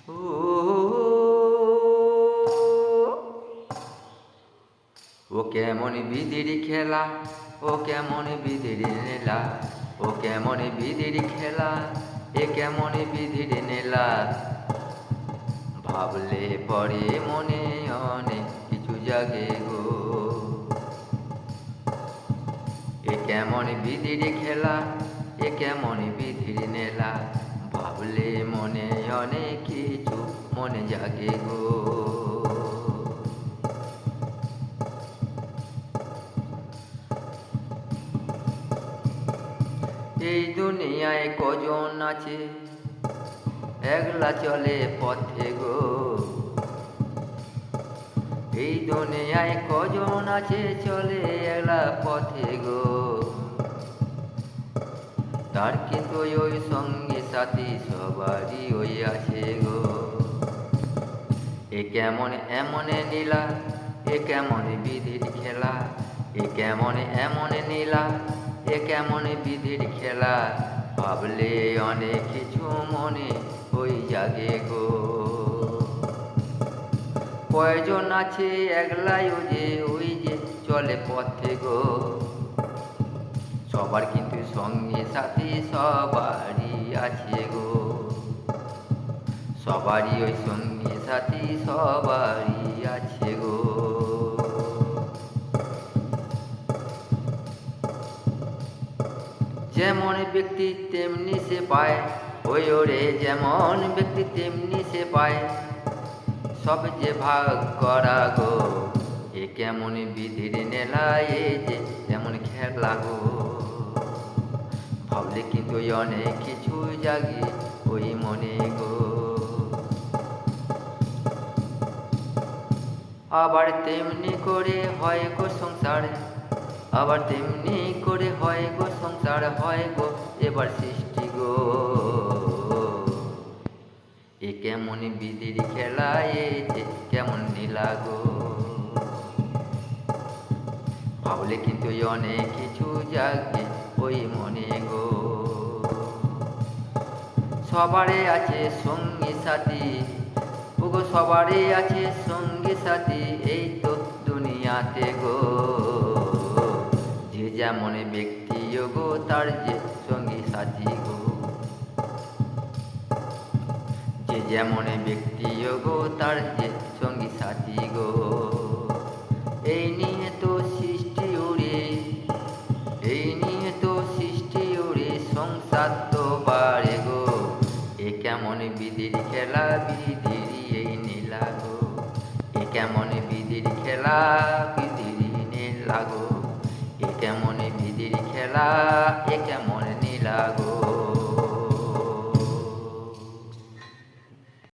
ও ও কেমন বিধির খেলা, ও কেমন বিধির নেলা, ও কেমন বিধির খেলা, এ কেমন বিধির নেলা। ভাবলে পরে মনে অনেক কিছু জাগে গো। এ কেমন বিধির খেলা, এ কেমন বিধির নেলা। ভাবলে মনে অনেক কিছু মনে জাগে গো। এই দুনিয়ায় কজন আছে একলা চলে পথে গো। এই দুনিয়ায় কজন আছে চলে একলা পথে গো। তার কিন্তু ওই সঙ্গী সাথী সবারই ওই আছে গো। এ কেমন এমন নীলা, এ কেমন বিধির খেলা, এ কেমন এমন নীলা, এ কেমন বিধির খেলা। ভাবলে অনেক কিছু মনে ওই জাগে গো। কয়জন আছে একলাই ওই যে চলে পথে গো। সবার কিন্তু সঙ্গে সাথী সবারই আছে গো। সবারই ওই সঙ্গী সাথী সবারই আছে গো। যেমন ব্যক্তি তেমনি সে পায়, ওই ওরে যেমন ব্যক্তি তেমনি সে পায়। সব যে ভাগ করা গো। এ কেমন বিধির নেলা, এ যে যেমন খেলা গো। ভাবলে কিন্তু অনেক কিছু জাগে ওই মনে গো। আবার তেমনি করে হয় গো সংসার, আবার তেমনি করে হয় গো সংসার, হয় গো এবার সৃষ্টি গো। এ কেমন বিধির খেলা, এ যে কেমন নীলা গো। ভাবলে কিন্তু অনেক কিছু জাগে ওই মনে গো। সবারই আছে সঙ্গী সাথী, ওগো সবারই আছে সঙ্গী সাথী এই তো দুনিয়াতে গো। যে যেমন ব্যক্তি গো তার যে সঙ্গী সাথী গো। যে যেমন ব্যক্তি গো তার যে সঙ্গী সাথী গো। এই নিয়ে তো সৃষ্টি ওরে, এই নিয়ে তো সৃষ্টি ওরে, সংসার তো বাড়ে গো। এ কেমন বিধির খেলা, বিধির এই নীলা গো। এ কেমন বিধির খেলা, বিধির নীলা গো। এ কেমন বিধির খেলা, এ কেমন নীলা গো।